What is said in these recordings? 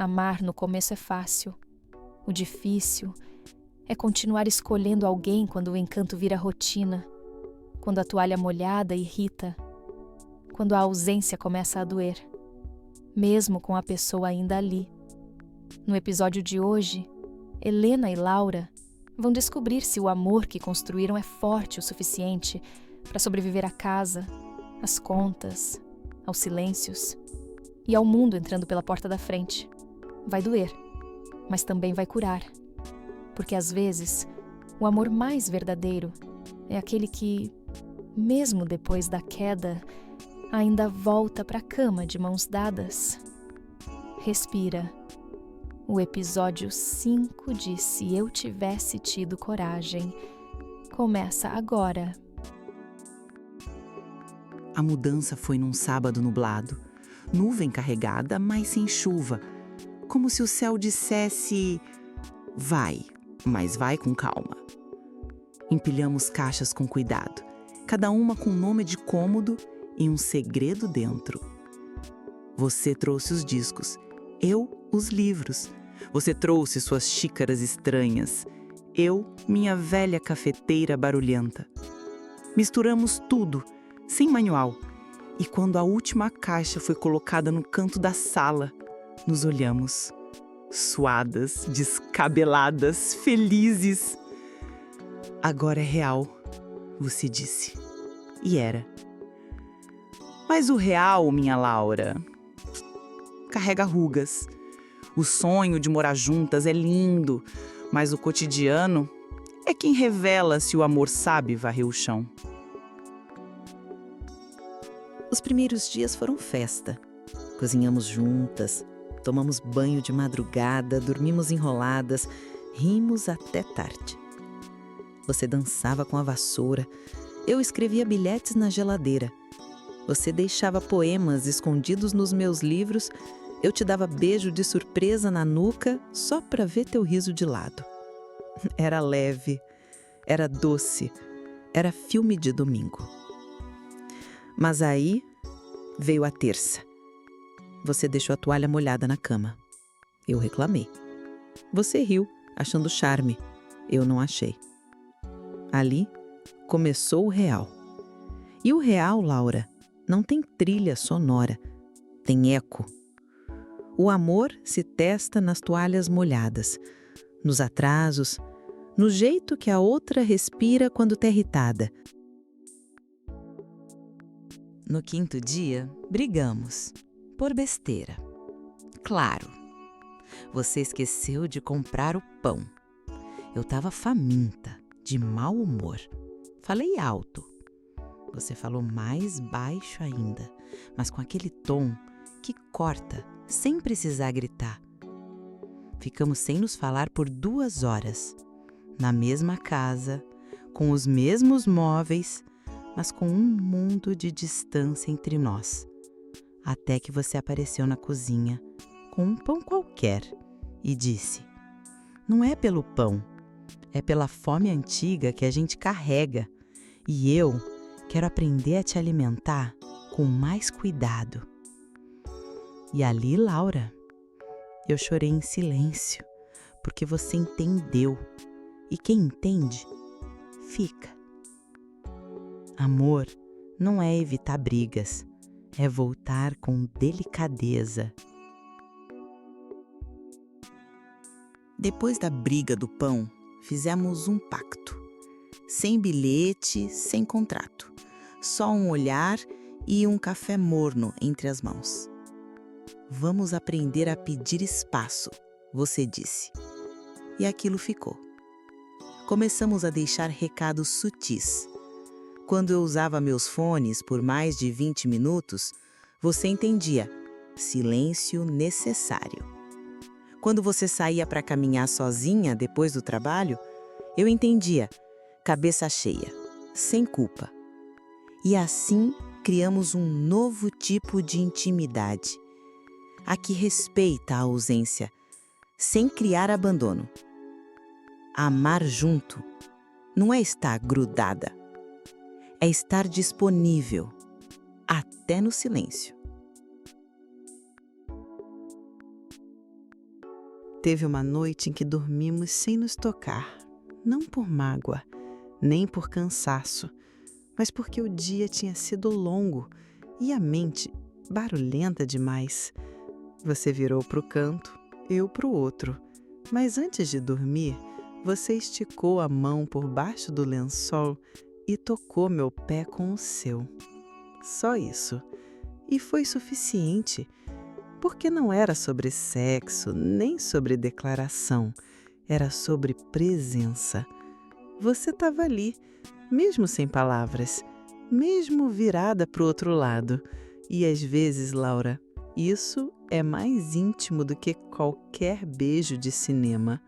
Amar no começo é fácil. O difícil é continuar escolhendo alguém quando o encanto vira rotina, quando a toalha molhada irrita, quando a ausência começa a doer, mesmo com a pessoa ainda ali. No episódio de hoje, Helena e Laura vão descobrir se o amor que construíram é forte o suficiente para sobreviver à casa, às contas, aos silêncios e ao mundo entrando pela porta da frente. Vai doer, mas também vai curar. Porque às vezes, o amor mais verdadeiro é aquele que, mesmo depois da queda, ainda volta para a cama de mãos dadas. Respira. O episódio 5 de Se Eu Tivesse Tido Coragem começa agora. A mudança foi num sábado nublado, nuvem carregada, mas sem chuva, como se o céu dissesse: vai, mas vai com calma. Empilhamos caixas com cuidado, cada uma com um nome de cômodo e um segredo dentro. Você trouxe os discos, eu os livros. Você trouxe suas xícaras estranhas, eu minha velha cafeteira barulhenta. Misturamos tudo, sem manual, e quando a última caixa foi colocada no canto da sala, nos olhamos, suadas, descabeladas, felizes. Agora é real, você disse. E era. Mas o real, minha Laura, carrega rugas. O sonho de morar juntas é lindo, mas o cotidiano é quem revela se o amor sabe varrer o chão. Os primeiros dias foram festa. Cozinhamos juntas, tomamos banho de madrugada, dormimos enroladas, rimos até tarde. Você dançava com a vassoura, eu escrevia bilhetes na geladeira. Você deixava poemas escondidos nos meus livros, eu te dava beijo de surpresa na nuca só para ver teu riso de lado. Era leve, era doce, era filme de domingo. Mas aí veio a terça. Você deixou a toalha molhada na cama. Eu reclamei. Você riu, achando charme. Eu não achei. Ali começou o real. E o real, Laura, não tem trilha sonora, tem eco. O amor se testa nas toalhas molhadas, nos atrasos, no jeito que a outra respira quando tá irritada. No quinto dia, brigamos, por besteira. Claro, você esqueceu de comprar o pão. Eu tava faminta, de mau humor. Falei alto. Você falou mais baixo ainda, mas com aquele tom que corta, sem precisar gritar. Ficamos sem nos falar por 2 horas, na mesma casa, com os mesmos móveis, mas com um mundo de distância entre nós. Até que você apareceu na cozinha, com um pão qualquer, e disse: não é pelo pão, é pela fome antiga que a gente carrega, e eu quero aprender a te alimentar com mais cuidado. E ali, Laura, eu chorei em silêncio, porque você entendeu. E quem entende, fica. Amor não é evitar brigas, é voltar com delicadeza. Depois da briga do pão, fizemos um pacto. Sem bilhete, sem contrato. Só um olhar e um café morno entre as mãos. Vamos aprender a pedir espaço, você disse. E aquilo ficou. Começamos a deixar recados sutis. Quando eu usava meus fones por mais de 20 minutos, você entendia: silêncio necessário. Quando você saía para caminhar sozinha depois do trabalho, eu entendia: cabeça cheia, sem culpa. E assim criamos um novo tipo de intimidade. A que respeita a ausência, sem criar abandono. Amar junto não é estar grudada, é estar disponível, até no silêncio. Teve uma noite em que dormimos sem nos tocar, não por mágoa, nem por cansaço, mas porque o dia tinha sido longo e a mente barulhenta demais. Você virou para o canto, eu para o outro, mas antes de dormir, você esticou a mão por baixo do lençol e tocou meu pé com o seu. Só isso. E foi suficiente, porque não era sobre sexo, nem sobre declaração, era sobre presença. Você estava ali, mesmo sem palavras, mesmo virada para o outro lado. E às vezes, Laura, isso é mais íntimo do que qualquer beijo de cinema.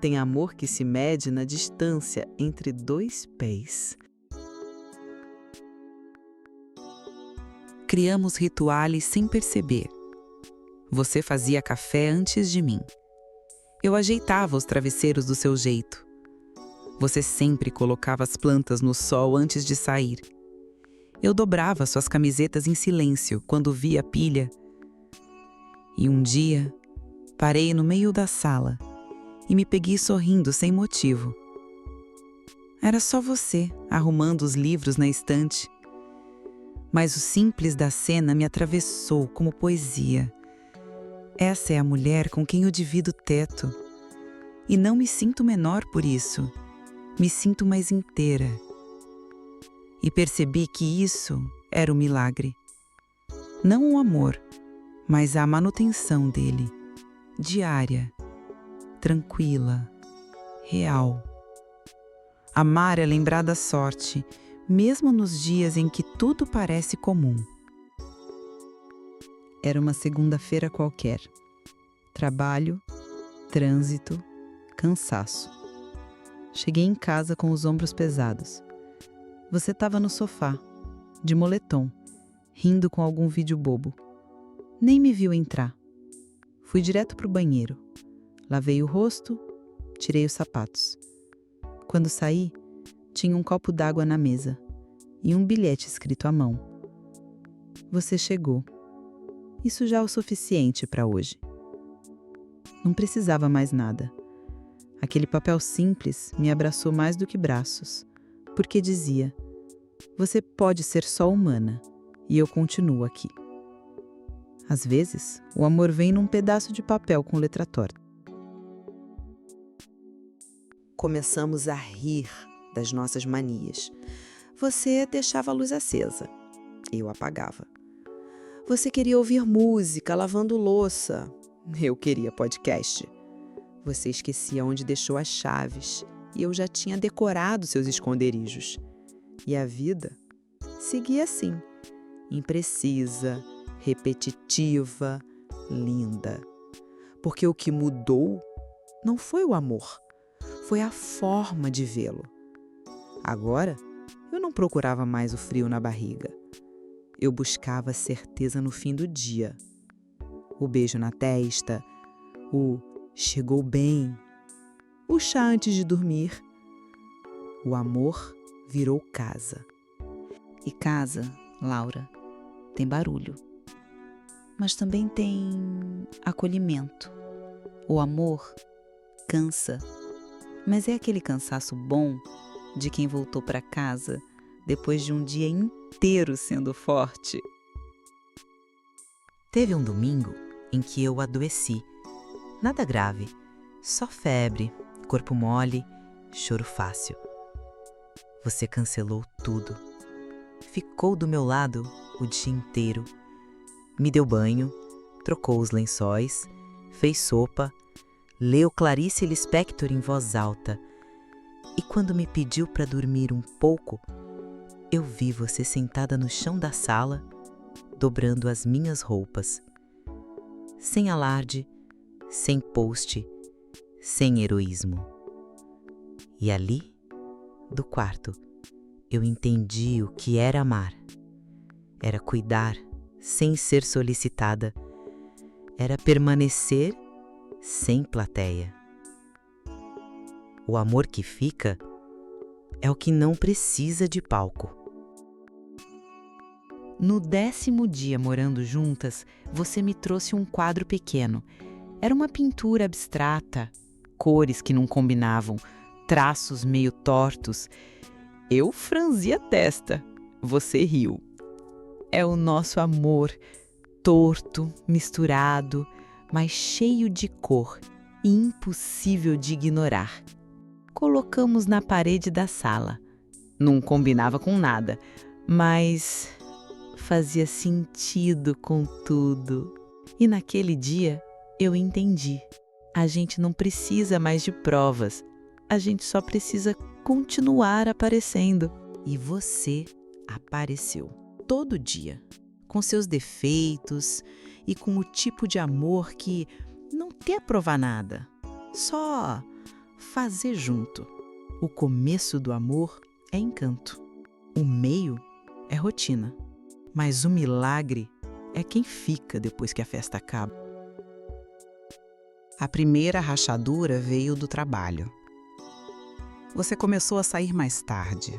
Tem amor que se mede na distância entre dois pés. Criamos rituais sem perceber. Você fazia café antes de mim. Eu ajeitava os travesseiros do seu jeito. Você sempre colocava as plantas no sol antes de sair. Eu dobrava suas camisetas em silêncio quando via a pilha. E um dia, parei no meio da sala e me peguei sorrindo sem motivo. Era só você arrumando os livros na estante. Mas o simples da cena me atravessou como poesia. Essa é a mulher com quem eu divido o teto. E não me sinto menor por isso. Me sinto mais inteira. E percebi que isso era o milagre. Não o amor, mas a manutenção dele. Diária, tranquila, real. Amar é lembrar da sorte, mesmo nos dias em que tudo parece comum. Era uma segunda-feira qualquer. Trabalho, trânsito, cansaço. Cheguei em casa com os ombros pesados. Você estava no sofá, de moletom, rindo com algum vídeo bobo. Nem me viu entrar. Fui direto para o banheiro. Lavei o rosto, tirei os sapatos. Quando saí, tinha um copo d'água na mesa e um bilhete escrito à mão. Você chegou. Isso já é o suficiente para hoje. Não precisava mais nada. Aquele papel simples me abraçou mais do que braços, porque dizia: você pode ser só humana, e eu continuo aqui. Às vezes, o amor vem num pedaço de papel com letra torta. Começamos a rir das nossas manias. Você deixava a luz acesa, eu apagava. Você queria ouvir música lavando louça, eu queria podcast. Você esquecia onde deixou as chaves e eu já tinha decorado seus esconderijos. E a vida seguia assim, imprecisa, repetitiva, linda. Porque o que mudou não foi o amor, foi a forma de vê-lo. Agora, eu não procurava mais o frio na barriga. Eu buscava certeza no fim do dia. O beijo na testa, o chegou bem, o chá antes de dormir. O amor virou casa. E casa, Laura, tem barulho. Mas também tem acolhimento. O amor cansa, mas é aquele cansaço bom de quem voltou para casa depois de um dia inteiro sendo forte. Teve um domingo em que eu adoeci. Nada grave, só febre, corpo mole, choro fácil. Você cancelou tudo. Ficou do meu lado o dia inteiro. Me deu banho, trocou os lençóis, fez sopa, leu Clarice Lispector em voz alta. E quando me pediu para dormir um pouco, eu vi você sentada no chão da sala, dobrando as minhas roupas. Sem alarde, sem post, sem heroísmo. E ali, do quarto, eu entendi o que era amar. Era cuidar sem ser solicitada. Era permanecer sem plateia. O amor que fica é o que não precisa de palco. No 10º dia morando juntas, você me trouxe um quadro pequeno. Era uma pintura abstrata, cores que não combinavam, traços meio tortos. Eu franzi a testa. Você riu. É o nosso amor, torto, misturado, mas cheio de cor e impossível de ignorar. Colocamos na parede da sala. Não combinava com nada, mas fazia sentido com tudo. E naquele dia eu entendi. A gente não precisa mais de provas. A gente só precisa continuar aparecendo. E você apareceu todo dia, com seus defeitos e com o tipo de amor que não quer provar nada, só fazer junto. O começo do amor é encanto, o meio é rotina, mas o milagre é quem fica depois que a festa acaba. A primeira rachadura veio do trabalho. Você começou a sair mais tarde,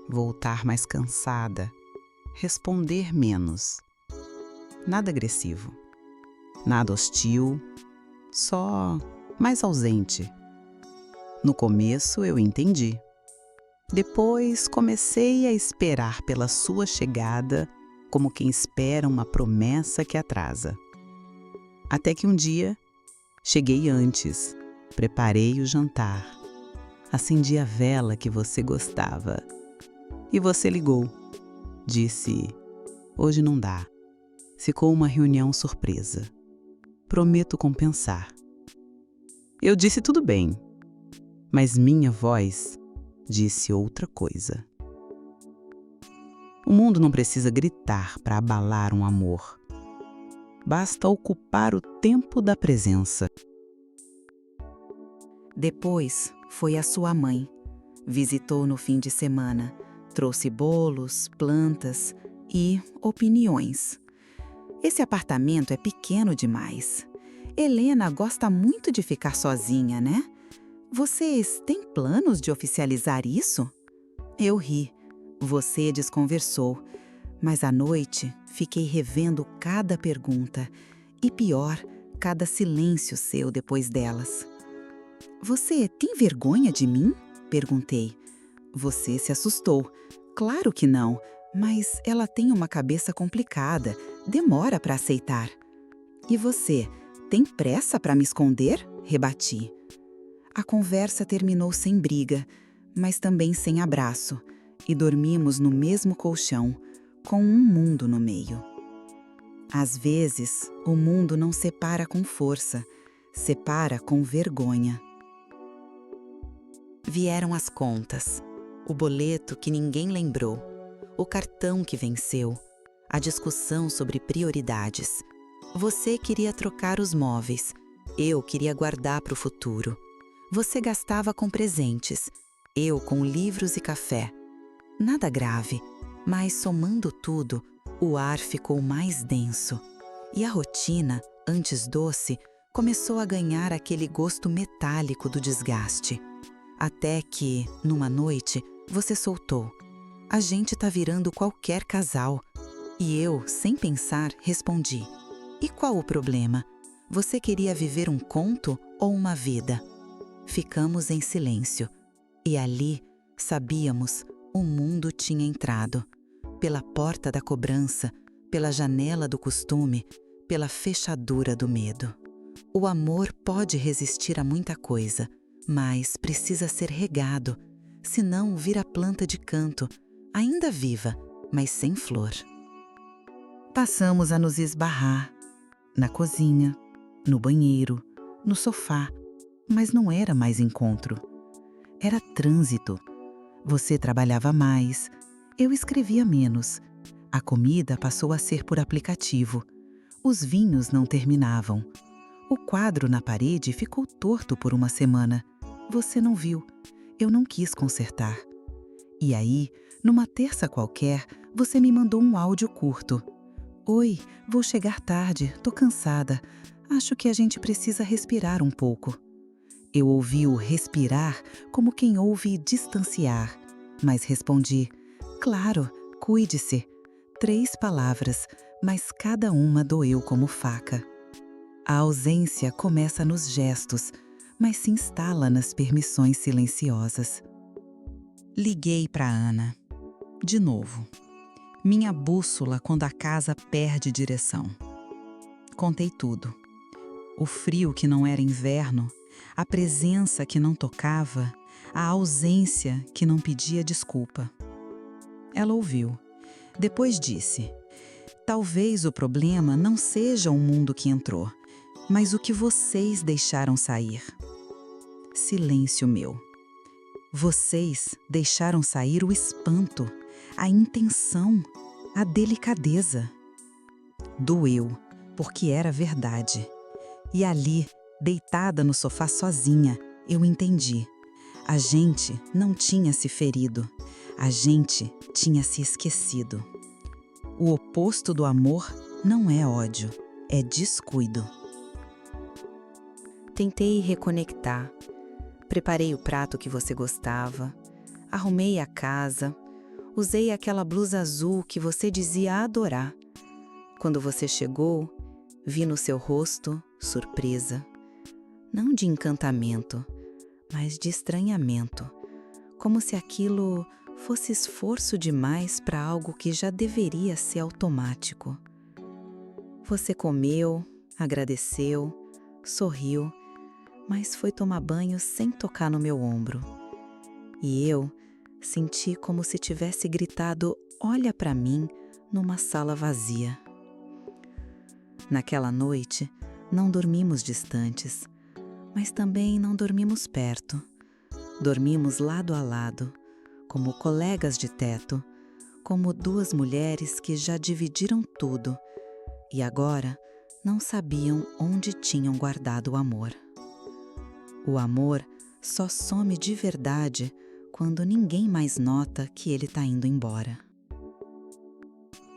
voltar mais cansada, responder menos. Nada agressivo, nada hostil, só mais ausente. No começo eu entendi. Depois comecei a esperar pela sua chegada como quem espera uma promessa que atrasa. Até que um dia cheguei antes, preparei o jantar, acendi a vela que você gostava. E você ligou. Disse, hoje não dá. Ficou uma reunião surpresa. Prometo compensar. Eu disse tudo bem, mas minha voz disse outra coisa. O mundo não precisa gritar para abalar um amor. Basta ocupar o tempo da presença. Depois foi a sua mãe. Visitou no fim de semana. Trouxe bolos, plantas e opiniões. Esse apartamento é pequeno demais. Helena gosta muito de ficar sozinha, né? Vocês têm planos de oficializar isso? Eu ri. Você desconversou. Mas à noite fiquei revendo cada pergunta. E pior, cada silêncio seu depois delas. Você tem vergonha de mim? Perguntei. Você se assustou. Claro que não, mas ela tem uma cabeça complicada. Demora para aceitar. E você, tem pressa para me esconder? Rebati. A conversa terminou sem briga, mas também sem abraço, e dormimos no mesmo colchão, com um mundo no meio. Às vezes, o mundo não separa com força, separa com vergonha. Vieram as contas, o boleto que ninguém lembrou, o cartão que venceu, a discussão sobre prioridades. Você queria trocar os móveis, eu queria guardar para o futuro. Você gastava com presentes, eu com livros e café. Nada grave, mas somando tudo, o ar ficou mais denso. E a rotina, antes doce, começou a ganhar aquele gosto metálico do desgaste. Até que, numa noite, você soltou. A gente tá virando qualquer casal. E eu, sem pensar, respondi. E qual o problema? Você queria viver um conto ou uma vida? Ficamos em silêncio. E ali, sabíamos, o mundo tinha entrado. Pela porta da cobrança, pela janela do costume, pela fechadura do medo. O amor pode resistir a muita coisa, mas precisa ser regado, senão vira planta de canto, ainda viva, mas sem flor. Passamos a nos esbarrar, na cozinha, no banheiro, no sofá, mas não era mais encontro. Era trânsito. Você trabalhava mais, eu escrevia menos. A comida passou a ser por aplicativo. Os vinhos não terminavam. O quadro na parede ficou torto por uma semana. Você não viu. Eu não quis consertar. E aí, numa terça qualquer, você me mandou um áudio curto. Oi, vou chegar tarde, tô cansada. Acho que a gente precisa respirar um pouco. Eu ouvi o respirar como quem ouve distanciar, mas respondi, claro, cuide-se. 3 palavras, mas cada uma doeu como faca. A ausência começa nos gestos, mas se instala nas permissões silenciosas. Liguei para Ana. De novo. Minha bússola quando a casa perde direção. Contei tudo. O frio que não era inverno, a presença que não tocava, a ausência que não pedia desculpa. Ela ouviu. Depois disse: talvez o problema não seja o mundo que entrou, mas o que vocês deixaram sair. Silêncio meu. Vocês deixaram sair o espanto, a intenção, a delicadeza. Doeu, porque era verdade. E ali, deitada no sofá sozinha, eu entendi. A gente não tinha se ferido, a gente tinha se esquecido. O oposto do amor não é ódio, é descuido. Tentei reconectar. Preparei o prato que você gostava, arrumei a casa, usei aquela blusa azul que você dizia adorar. Quando você chegou, vi no seu rosto surpresa. Não de encantamento, mas de estranhamento, como se aquilo fosse esforço demais para algo que já deveria ser automático. Você comeu, agradeceu, sorriu, mas foi tomar banho sem tocar no meu ombro. E eu senti como se tivesse gritado "olha para mim" numa sala vazia. Naquela noite, não dormimos distantes, mas também não dormimos perto. Dormimos lado a lado, como colegas de teto, como duas mulheres que já dividiram tudo e agora não sabiam onde tinham guardado o amor. O amor só some de verdade quando ninguém mais nota que ele está indo embora.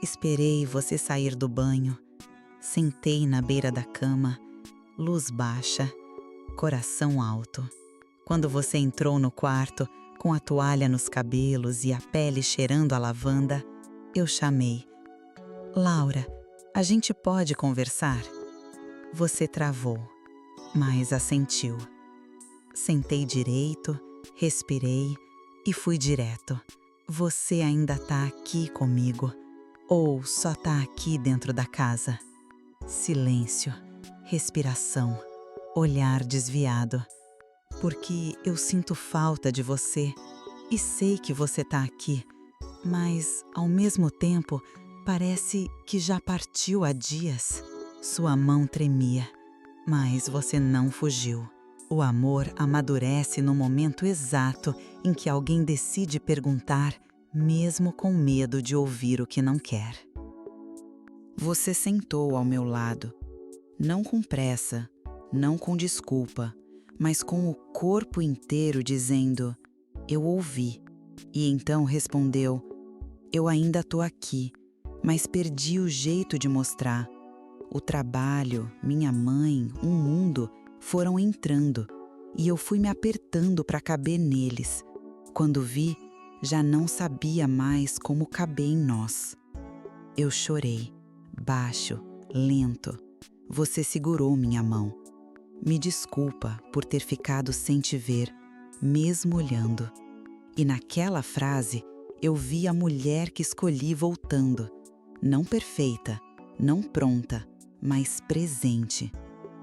Esperei você sair do banho, sentei na beira da cama, luz baixa, coração alto. Quando você entrou no quarto, com a toalha nos cabelos e a pele cheirando a lavanda, eu chamei. Laura, a gente pode conversar? Você travou, mas assentiu. Sentei direito, respirei e fui direto. Você ainda tá aqui comigo? Ou só tá aqui dentro da casa? Silêncio, respiração, olhar desviado. Porque eu sinto falta de você e sei que você tá aqui, mas, ao mesmo tempo, parece que já partiu há dias. Sua mão tremia, mas você não fugiu. O amor amadurece no momento exato em que alguém decide perguntar, mesmo com medo de ouvir o que não quer. Você sentou ao meu lado, não com pressa, não com desculpa, mas com o corpo inteiro dizendo, eu ouvi. E então respondeu, eu ainda tô aqui, mas perdi o jeito de mostrar. O trabalho, minha mãe, o mundo foram entrando e eu fui me apertando para caber neles. Quando vi, já não sabia mais como caber em nós. Eu chorei, baixo, lento. Você segurou minha mão. Me desculpa por ter ficado sem te ver, mesmo olhando. E naquela frase, eu vi a mulher que escolhi voltando. Não perfeita, não pronta, mas presente.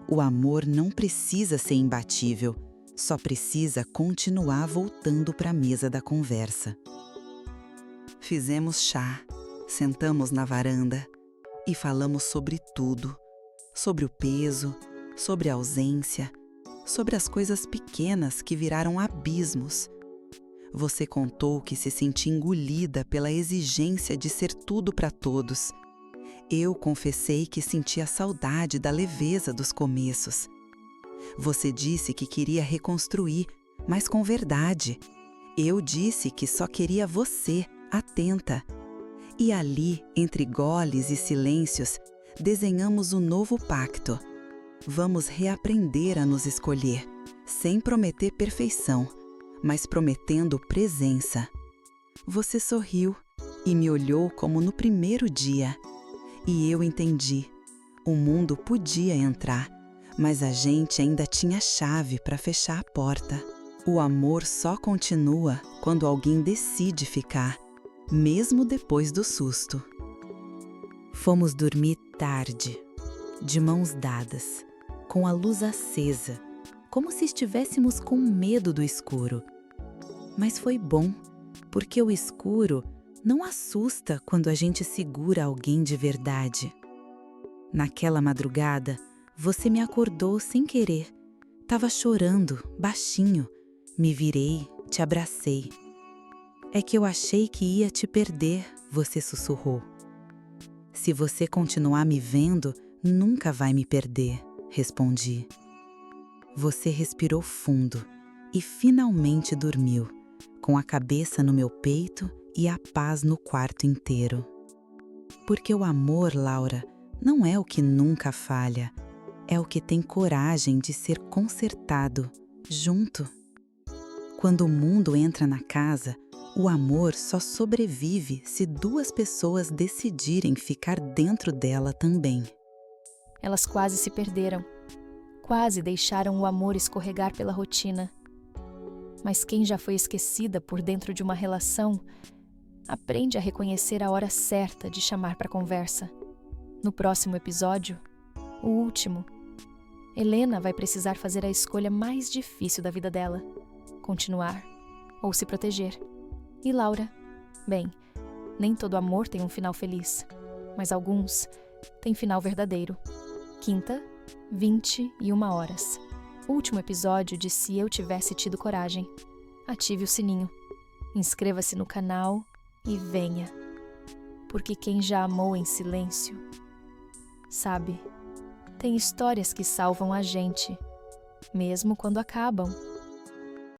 O amor não precisa ser imbatível, só precisa continuar voltando para a mesa da conversa. Fizemos chá, sentamos na varanda e falamos sobre tudo. Sobre o peso, sobre a ausência, sobre as coisas pequenas que viraram abismos. Você contou que se sentia engolida pela exigência de ser tudo para todos. Eu confessei que sentia saudade da leveza dos começos. Você disse que queria reconstruir, mas com verdade. Eu disse que só queria você, atenta. E ali, entre goles e silêncios, desenhamos um novo pacto. Vamos reaprender a nos escolher, sem prometer perfeição, mas prometendo presença. Você sorriu e me olhou como no primeiro dia. E eu entendi. O mundo podia entrar, mas a gente ainda tinha chave para fechar a porta. O amor só continua quando alguém decide ficar, mesmo depois do susto. Fomos dormir tarde, de mãos dadas, com a luz acesa, como se estivéssemos com medo do escuro. Mas foi bom, porque o escuro não assusta quando a gente segura alguém de verdade. Naquela madrugada, você me acordou sem querer. Tava chorando, baixinho. Me virei, te abracei. É que eu achei que ia te perder, você sussurrou. Se você continuar me vendo, nunca vai me perder, respondi. Você respirou fundo e finalmente dormiu, com a cabeça no meu peito e a paz no quarto inteiro. Porque o amor, Laura, não é o que nunca falha, é o que tem coragem de ser consertado, junto. Quando o mundo entra na casa, o amor só sobrevive se duas pessoas decidirem ficar dentro dela também. Elas quase se perderam, quase deixaram o amor escorregar pela rotina. Mas quem já foi esquecida por dentro de uma relação, aprende a reconhecer a hora certa de chamar para conversa. No próximo episódio, o último, Helena vai precisar fazer a escolha mais difícil da vida dela: continuar ou se proteger. E Laura? Bem, nem todo amor tem um final feliz, mas alguns têm final verdadeiro. Quinta, 21h. Último episódio de Se Eu Tivesse Tido Coragem. Ative o sininho, inscreva-se no canal e venha. Porque quem já amou em silêncio, sabe, tem histórias que salvam a gente, mesmo quando acabam.